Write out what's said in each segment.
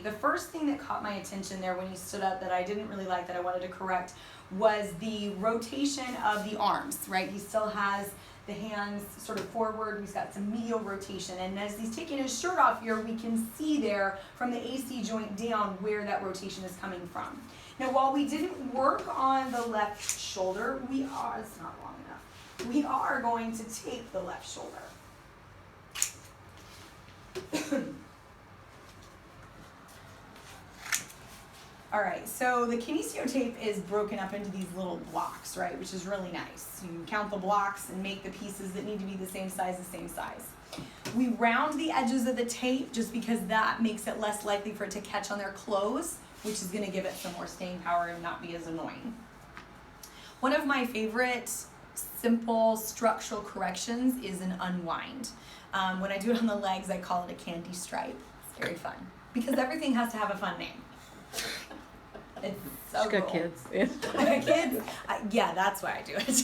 The first thing that caught my attention there when he stood up that I didn't really like, that I wanted to correct, was the rotation of the arms, right? He still has the hands sort of forward. He's got some medial rotation. And as he's taking his shirt off here, we can see there from the AC joint down where that rotation is coming from. Now, while we didn't work on the left shoulder, it's not long enough. We are going to tape the left shoulder. All right, so the Kinesio tape is broken up into these little blocks, right, which is really nice. You can count the blocks and make the pieces that need to be the same size. We round the edges of the tape just because that makes it less likely for it to catch on their clothes, which is going to give it some more staying power and not be as annoying. One of my favorite simple structural corrections is an unwind. When I do it on the legs, I call it a candy stripe. It's very fun because everything has to have a fun name. It's so cool. Got kids. Yeah. I got kids? Yeah, that's why I do it.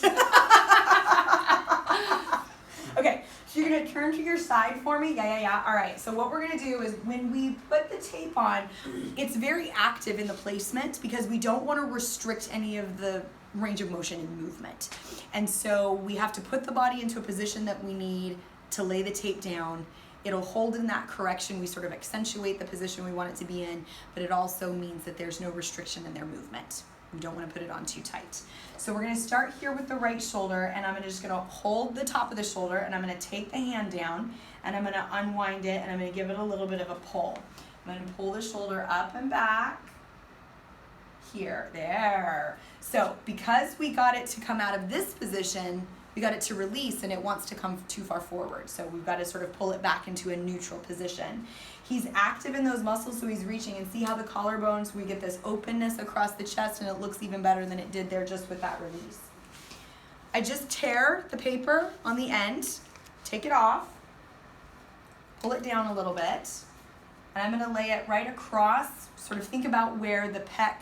Okay, so you're gonna turn to your side for me? Yeah. All right, so what we're gonna do is when we put the tape on, it's very active in the placement because we don't wanna restrict any of the range of motion and movement. And so we have to put the body into a position that we need to lay the tape down. It'll hold in that correction. We sort of accentuate the position we want it to be in, but it also means that there's no restriction in their movement. We don't want to put it on too tight. So we're going to start here with the right shoulder, and I'm just going to hold the top of the shoulder, and I'm going to take the hand down, and I'm going to unwind it, and I'm going to give it a little bit of a pull. I'm going to pull the shoulder up and back. Here, there. So because we got it to come out of this position, we got it to release and it wants to come too far forward. So we've got to sort of pull it back into a neutral position. He's active in those muscles, so he's reaching, and see how the collarbones, we get this openness across the chest, and it looks even better than it did there just with that release. I just tear the paper on the end, take it off, pull it down a little bit, and I'm going to lay it right across, sort of think about where the pec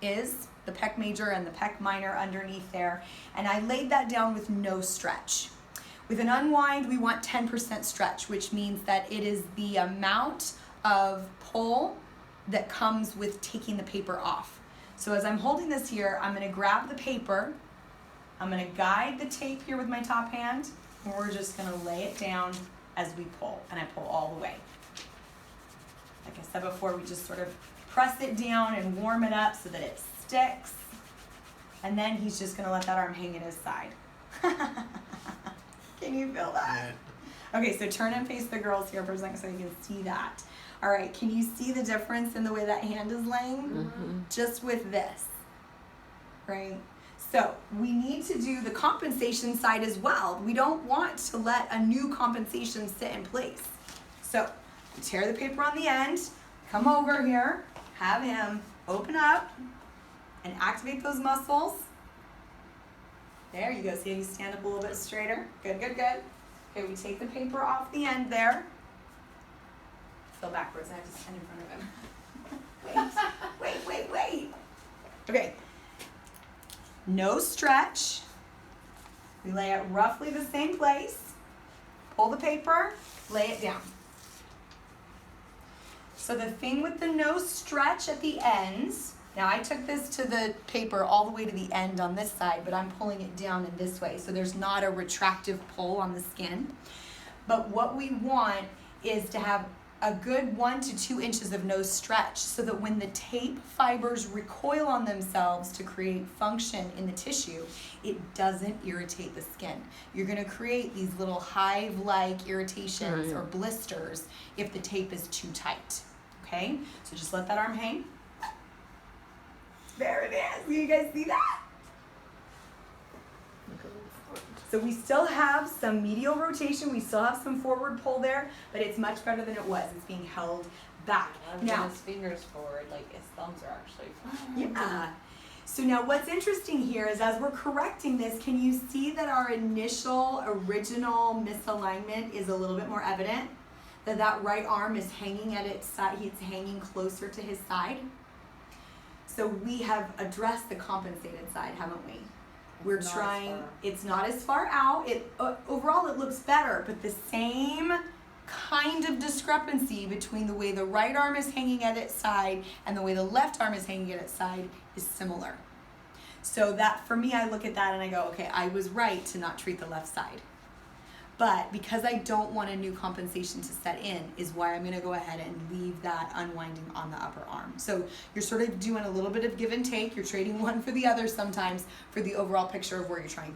is, the pec major and the pec minor underneath there, and I laid that down with no stretch. With an unwind, we want 10% stretch, which means that it is the amount of pull that comes with taking the paper off. So as I'm holding this here, I'm going to grab the paper, I'm going to guide the tape here with my top hand, and we're just going to lay it down as we pull, and I pull all the way. Like I said before, we just sort of press it down and warm it up so that it sticks, and then he's just going to let that arm hang at his side. Can you feel that? Yeah. Okay, so turn and face the girls here for a second so you can see that. All right, can you see the difference in the way that hand is laying? Mm-hmm. Just with this, right? So we need to do the compensation side as well. We don't want to let a new compensation sit in place. So tear the paper on the end, come over here, have him open up and activate those muscles. There you go. See how you stand up a little bit straighter? Good, good, good. Okay, we take the paper off the end there. Feel backwards. I have to stand in front of him. Wait. Okay. No stretch. We lay it roughly the same place. Pull the paper, lay it down. So the thing with the no stretch at the ends, now I took this to the paper all the way to the end on this side, but I'm pulling it down in this way, so there's not a retractive pull on the skin. But what we want is to have a good 1 to 2 inches of no stretch so that when the tape fibers recoil on themselves to create function in the tissue, it doesn't irritate the skin. You're going to create these little hive-like irritations or blisters if the tape is too tight. Okay? So just let that arm hang. There it is. You guys see that? So we still have some medial rotation, we still have some forward pull there, but it's much better than it was. It's being held back. Now his fingers forward, like his thumbs are actually forward. Yeah. So now what's interesting here is as we're correcting this, can you see that our initial original misalignment is a little bit more evident? That right arm is hanging at its side, it's hanging closer to his side. So we have addressed the compensated side, haven't we? We're trying, it's not as far out. Overall it looks better, but the same kind of discrepancy between the way the right arm is hanging at its side and the way the left arm is hanging at its side is similar. So that, for me, I look at that and I go, okay, I was right to not treat the left side. But because I don't want a new compensation to set in is why I'm gonna go ahead and leave that unwinding on the upper arm. So you're sort of doing a little bit of give and take. You're trading one for the other sometimes for the overall picture of where you're trying to